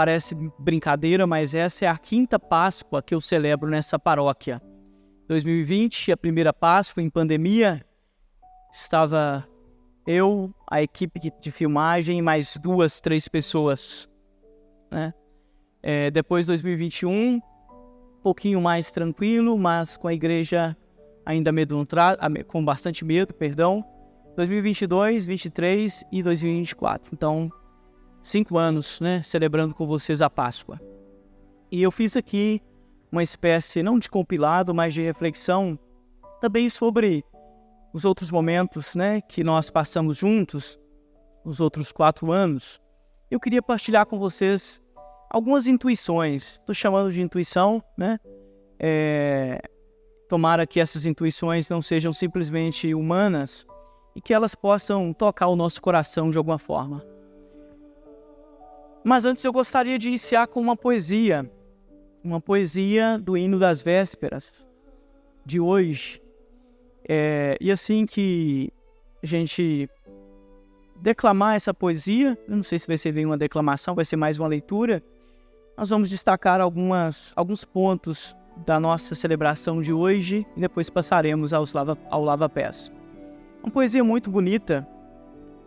Parece brincadeira, mas essa é a 5ª Páscoa que eu celebro nessa paróquia. 2020, a primeira Páscoa em pandemia, estava eu, a equipe de filmagem e mais 2, 3 pessoas, né? Depois 2021, um pouquinho mais tranquilo, mas com a igreja ainda com bastante medo, 2022, 2023 e 2024. Então, 5 anos, né, celebrando com vocês a Páscoa. E eu fiz aqui uma espécie, não de compilado, mas de reflexão, também sobre os outros momentos, né, que nós passamos juntos, os outros 4 anos. Eu queria partilhar com vocês algumas intuições. Estou chamando de intuição, né? Tomara que essas intuições não sejam simplesmente humanas e que elas possam tocar o nosso coração de alguma forma. Mas antes eu gostaria de iniciar com uma poesia do hino das vésperas de hoje. E assim que a gente declamar essa poesia, eu não sei se vai ser bem uma declamação, vai ser mais uma leitura, nós vamos destacar alguns pontos da nossa celebração de hoje e depois passaremos ao lava-pés. Uma poesia muito bonita.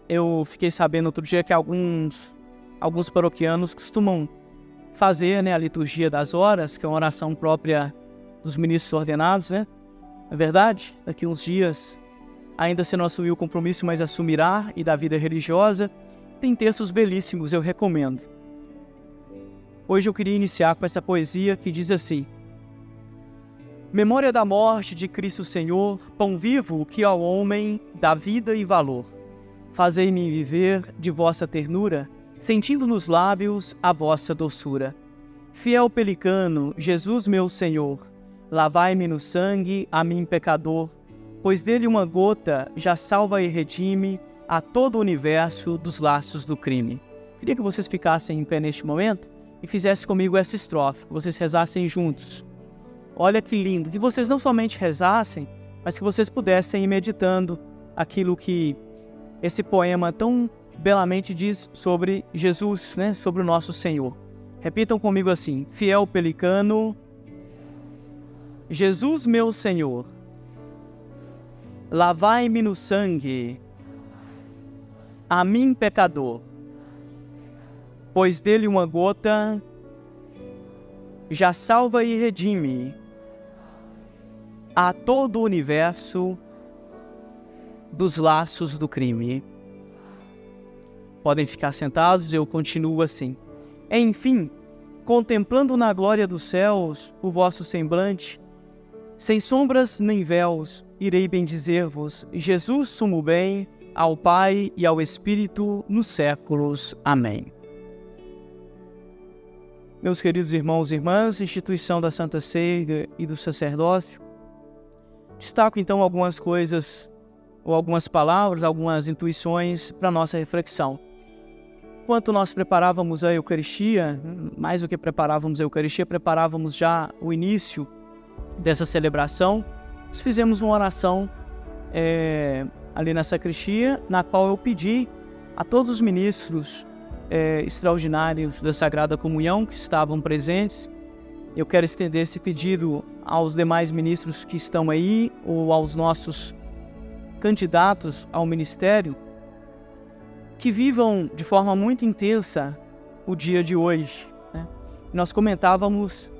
Eu fiquei sabendo outro dia que alguns paroquianos costumam fazer, né, a liturgia das horas, que é uma oração própria dos ministros ordenados, né? É verdade? Daqui uns dias, ainda se não assumiu o compromisso, mas assumirá, e da vida religiosa. Tem textos belíssimos, eu recomendo. Hoje eu queria iniciar com essa poesia que diz assim: Memória da morte de Cristo Senhor, pão vivo que ao homem dá vida e valor. Fazei-me viver de vossa ternura, sentindo nos lábios a vossa doçura. Fiel pelicano, Jesus meu Senhor, lavai-me no sangue a mim pecador, pois dele uma gota já salva e redime a todo o universo dos laços do crime. Queria que vocês ficassem em pé neste momento e fizessem comigo essa estrofe, que vocês rezassem juntos. Olha que lindo, que vocês não somente rezassem, mas que vocês pudessem ir meditando aquilo que esse poema tão belamente diz sobre Jesus, né? Sobre o nosso Senhor. Repitam comigo assim: fiel pelicano, Jesus meu Senhor, lavai-me no sangue, a mim pecador, pois dele uma gota já salva e redime a todo o universo dos laços do crime. Podem ficar sentados, eu continuo assim. Enfim, contemplando na glória dos céus o vosso semblante, sem sombras nem véus, irei bendizer-vos, Jesus sumo bem, ao Pai e ao Espírito, nos séculos. Amém. Meus queridos irmãos e irmãs, instituição da Santa Ceia e do sacerdócio, destaco então algumas coisas, ou algumas palavras, algumas intuições para a nossa reflexão. Enquanto nós preparávamos a Eucaristia, mais do que preparávamos a Eucaristia, preparávamos já o início dessa celebração, nós fizemos uma oração ali na sacristia, na qual eu pedi a todos os ministros extraordinários da Sagrada Comunhão que estavam presentes. Eu quero estender esse pedido aos demais ministros que estão aí, ou aos nossos candidatos ao ministério, que vivam de forma muito intensa o dia de hoje, né? Nós comentávamos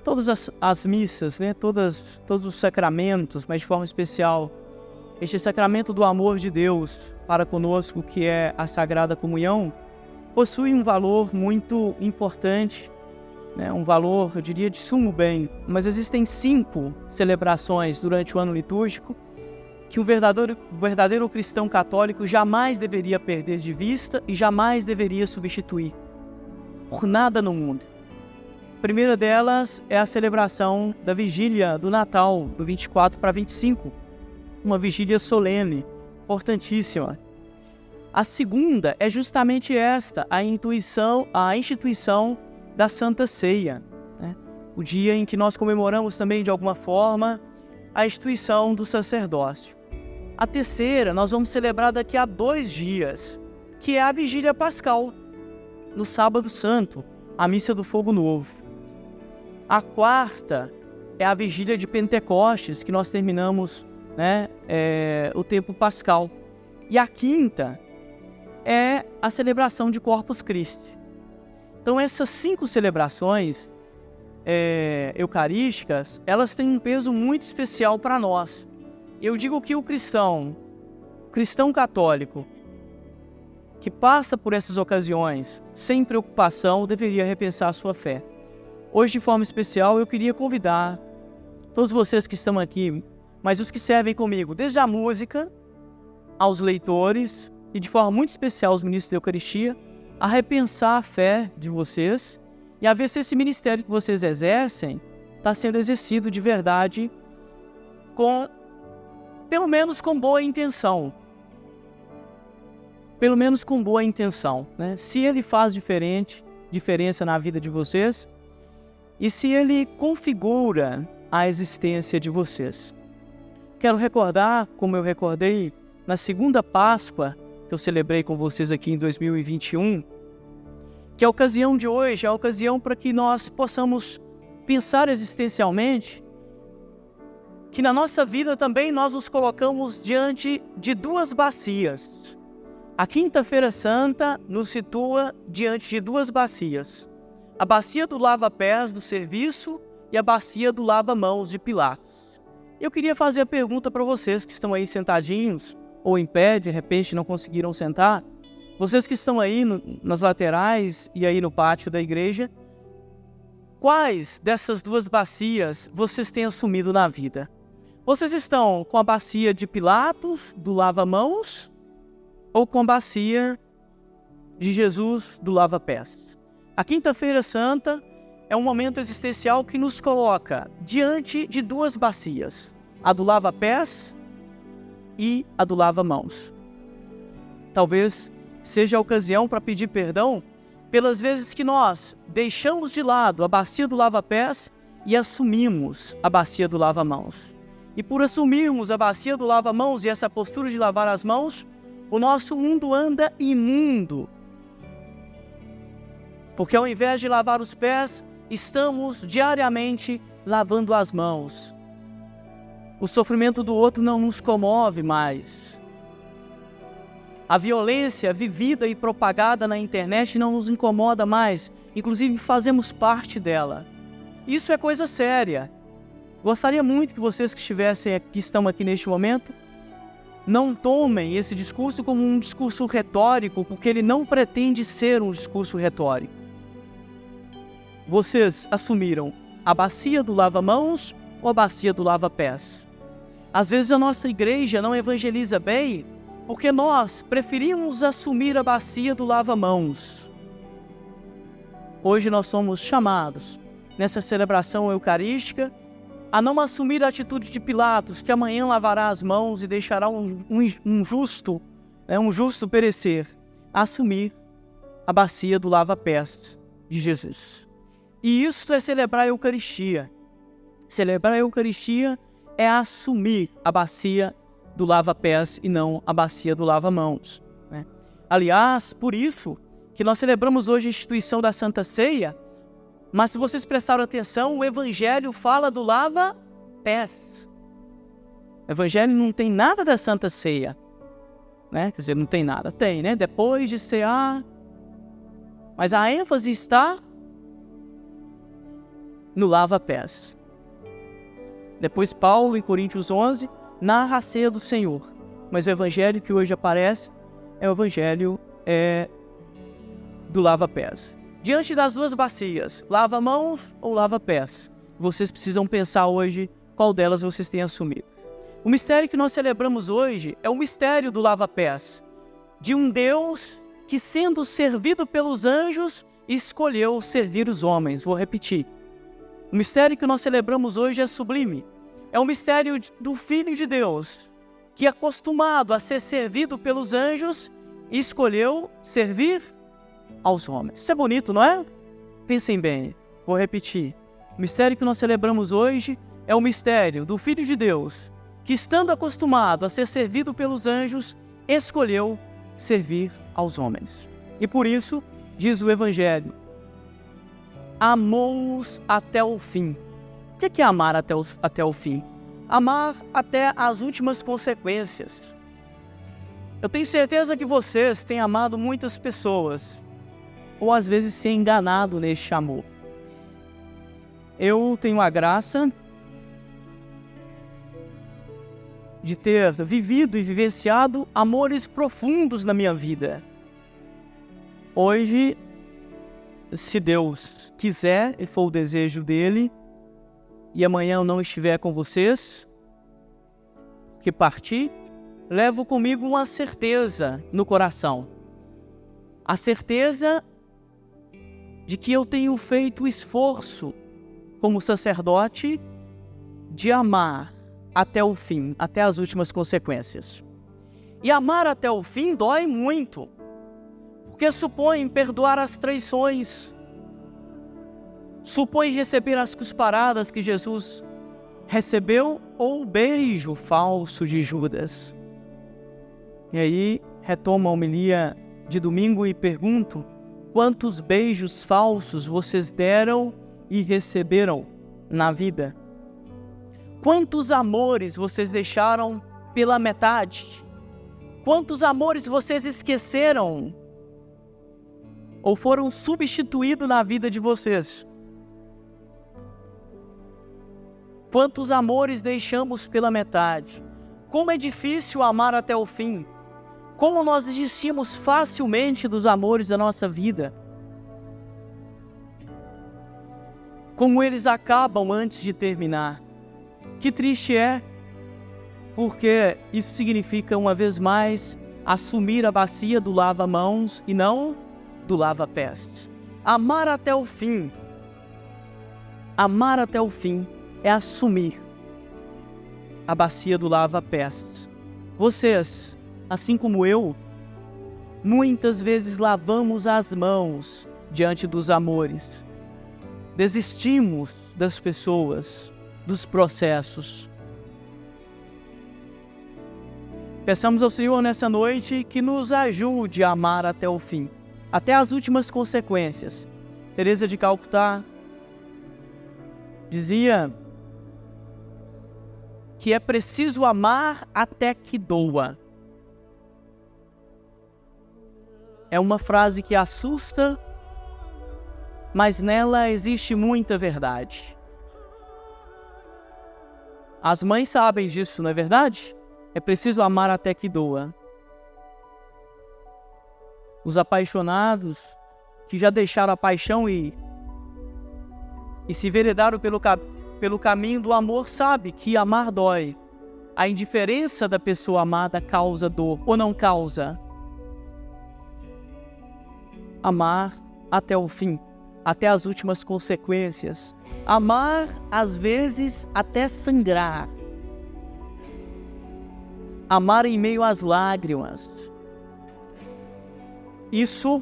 todas as missas, né? Todos os sacramentos, mas de forma especial este sacramento do amor de Deus para conosco, que é a Sagrada Comunhão, possui um valor muito importante, né? Um valor, eu diria, de sumo bem. Mas existem 5 celebrações durante o ano litúrgico que o verdadeiro cristão católico jamais deveria perder de vista e jamais deveria substituir por nada no mundo. A primeira delas é a celebração da vigília do Natal, do 24 para 25, uma vigília solene, importantíssima. A segunda é justamente esta, a instituição da Santa Ceia, né? O dia em que nós comemoramos também, de alguma forma, a instituição do sacerdócio. A terceira, nós vamos celebrar daqui a 2 dias, que é a Vigília Pascal, no Sábado Santo, a Missa do Fogo Novo. A quarta é a Vigília de Pentecostes, que nós terminamos, o tempo pascal. E a quinta é a celebração de Corpus Christi. Então essas 5 celebrações eucarísticas, elas têm um peso muito especial para nós. Eu digo que o cristão católico, que passa por essas ocasiões sem preocupação, deveria repensar a sua fé. Hoje, de forma especial, eu queria convidar todos vocês que estão aqui, mas os que servem comigo, desde a música, aos leitores e de forma muito especial aos ministros da Eucaristia, a repensar a fé de vocês e a ver se esse ministério que vocês exercem está sendo exercido de verdade, pelo menos com boa intenção. Pelo menos com boa intenção, né? Se ele faz diferença na vida de vocês e se ele configura a existência de vocês. Quero recordar, como eu recordei na segunda Páscoa que eu celebrei com vocês aqui em 2021, que a ocasião de hoje é a ocasião para que nós possamos pensar existencialmente que na nossa vida também nós nos colocamos diante de 2 bacias. A Quinta-feira Santa nos situa diante de 2 bacias. A bacia do lava-pés do serviço e a bacia do lava-mãos de Pilatos. Eu queria fazer a pergunta para vocês que estão aí sentadinhos ou em pé, de repente não conseguiram sentar. Vocês que estão aí nas laterais e aí no pátio da igreja, quais dessas 2 bacias vocês têm assumido na vida? Vocês estão com a bacia de Pilatos, do lava-mãos, ou com a bacia de Jesus, do lava-pés? A Quinta-feira Santa é um momento existencial que nos coloca diante de 2 bacias, a do lava-pés e a do lava-mãos. Talvez seja a ocasião para pedir perdão pelas vezes que nós deixamos de lado a bacia do lava-pés e assumimos a bacia do lava-mãos. E por assumirmos a bacia do lava-mãos e essa postura de lavar as mãos, o nosso mundo anda imundo. Porque ao invés de lavar os pés, estamos diariamente lavando as mãos. O sofrimento do outro não nos comove mais. A violência vivida e propagada na internet não nos incomoda mais. Inclusive, fazemos parte dela. Isso é coisa séria. Gostaria muito que vocês que estão aqui neste momento, não tomem esse discurso como um discurso retórico, porque ele não pretende ser um discurso retórico. Vocês assumiram a bacia do lava-mãos ou a bacia do lava-pés? Às vezes a nossa igreja não evangeliza bem porque nós preferimos assumir a bacia do lava-mãos. Hoje nós somos chamados, nessa celebração eucarística, a não assumir a atitude de Pilatos, que amanhã lavará as mãos e deixará um justo perecer, a assumir a bacia do lava-pés de Jesus. E isso é celebrar a Eucaristia. Celebrar a Eucaristia é assumir a bacia do lava-pés e não a bacia do lava-mãos, né? Aliás, por isso que nós celebramos hoje a instituição da Santa Ceia, mas se vocês prestaram atenção, o Evangelho fala do lava-pés. O Evangelho não tem nada da Santa Ceia, né? Quer dizer, não tem nada. Tem, né? Depois de cear. Mas a ênfase está no lava-pés. Depois Paulo, em Coríntios 11, narra a ceia do Senhor. Mas o Evangelho que hoje aparece é o Evangelho do lava-pés. Diante das 2 bacias, lava-mãos ou lava-pés, vocês precisam pensar hoje qual delas vocês têm assumido. O mistério que nós celebramos hoje é o mistério do lava-pés, de um Deus que, sendo servido pelos anjos, escolheu servir os homens. Vou repetir. O mistério que nós celebramos hoje é sublime. É o mistério do Filho de Deus, que, acostumado a ser servido pelos anjos, escolheu servir aos homens. Isso é bonito, não é? Pensem bem, vou repetir. O mistério que nós celebramos hoje é o mistério do Filho de Deus, que, estando acostumado a ser servido pelos anjos, escolheu servir aos homens. E por isso, diz o Evangelho, amou-os até o fim. O que é amar até o fim? Amar até as últimas consequências. Eu tenho certeza que vocês têm amado muitas pessoas, ou às vezes se enganado neste amor. Eu tenho a graça de ter vivido e vivenciado amores profundos na minha vida. Hoje, se Deus quiser e for o desejo dele, e amanhã eu não estiver com vocês, que partir, levo comigo uma certeza no coração. A certeza de que eu tenho feito o esforço como sacerdote de amar até o fim, até as últimas consequências. E amar até o fim dói muito, porque supõe perdoar as traições, supõe receber as cusparadas que Jesus recebeu ou o beijo falso de Judas. E aí retomo a homilia de domingo e pergunto: quantos beijos falsos vocês deram e receberam na vida? Quantos amores vocês deixaram pela metade? Quantos amores vocês esqueceram ou foram substituídos na vida de vocês? Quantos amores deixamos pela metade? Como é difícil amar até o fim. Como nós desistimos facilmente dos amores da nossa vida. Como eles acabam antes de terminar. Que triste é, porque isso significa, uma vez mais, assumir a bacia do lava-mãos e não do lava-pés. Amar até o fim. Amar até o fim é assumir a bacia do lava-pés. Vocês, assim como eu, muitas vezes lavamos as mãos diante dos amores. Desistimos das pessoas, dos processos. Peçamos ao Senhor nessa noite que nos ajude a amar até o fim, até as últimas consequências. Teresa de Calcutá dizia que é preciso amar até que doa. É uma frase que assusta, mas nela existe muita verdade. As mães sabem disso, não é verdade? É preciso amar até que doa. Os apaixonados que já deixaram a paixão e se veredaram pelo caminho do amor, sabe que amar dói. A indiferença da pessoa amada causa dor ou não causa. Amar até o fim, até as últimas consequências. Amar, às vezes, até sangrar. Amar em meio às lágrimas. Isso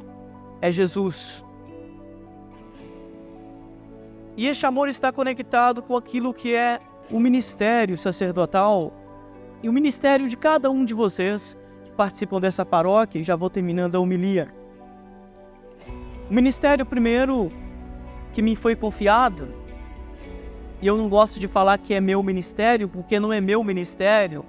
é Jesus. E este amor está conectado com aquilo que é o ministério sacerdotal e o ministério de cada um de vocês que participam dessa paróquia, e já vou terminando a homilia. O ministério primeiro que me foi confiado, e eu não gosto de falar que é meu ministério, porque não é meu ministério,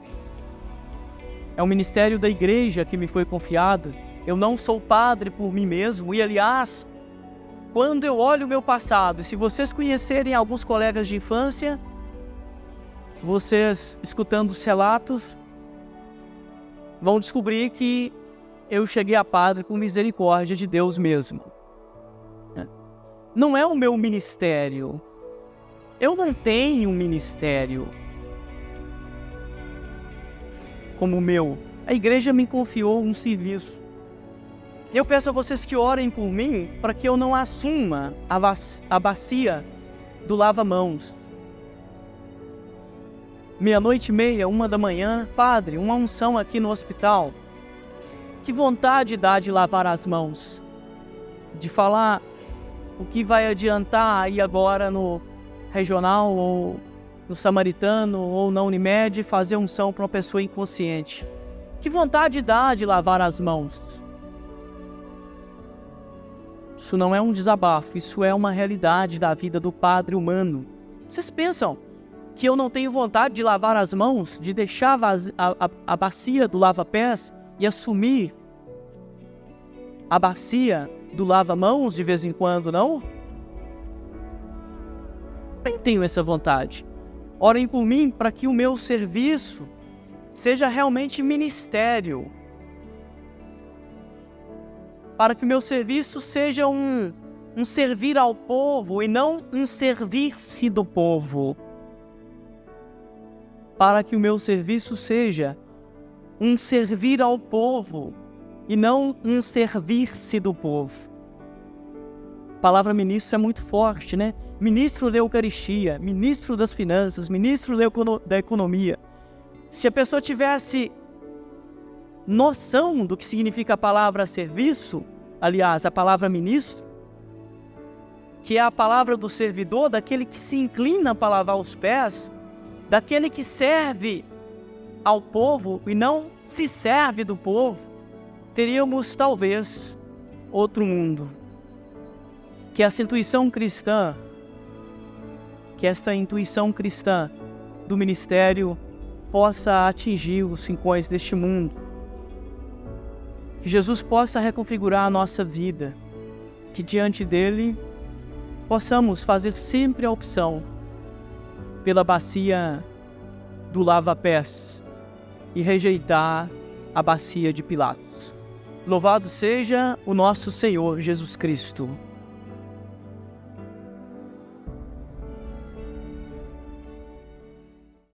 é o ministério da igreja que me foi confiado. Eu não sou padre por mim mesmo, e aliás, quando eu olho o meu passado, se vocês conhecerem alguns colegas de infância, vocês escutando os relatos, vão descobrir que eu cheguei a padre com misericórdia de Deus mesmo. Não é o meu ministério. Eu não tenho um ministério como o meu. A igreja me confiou um serviço. Eu peço a vocês que orem por mim para que eu não assuma a bacia do lava-mãos. 00:30, 1h, padre, uma unção aqui no hospital. Que vontade dá de lavar as mãos, de falar o que vai adiantar aí agora no regional ou no samaritano ou na Unimed fazer unção para uma pessoa inconsciente. Que vontade dá de lavar as mãos. Isso não é um desabafo, isso é uma realidade da vida do Padre humano. Vocês pensam que eu não tenho vontade de lavar as mãos, de deixar a bacia do lava-pés e assumir a bacia do lava-mãos de vez em quando, não? Também tenho essa vontade. Orem por mim para que o meu serviço seja realmente ministério. Para que o meu serviço seja um servir ao povo e não um servir-se do povo. Para que o meu serviço seja um servir ao povo e não um servir-se do povo. A palavra ministro é muito forte, né? Ministro da Eucaristia, ministro das finanças, ministro da economia. Se a pessoa tivesse noção do que significa a palavra serviço, aliás, a palavra ministro, que é a palavra do servidor, daquele que se inclina para lavar os pés, daquele que serve ao povo e não se serve do povo, teríamos talvez outro mundo. Que essa intuição cristã, do ministério possa atingir os rincões deste mundo. Que Jesus possa reconfigurar a nossa vida, que diante dele possamos fazer sempre a opção pela bacia do lava-pés e rejeitar a bacia de Pilatos. Louvado seja o nosso Senhor Jesus Cristo.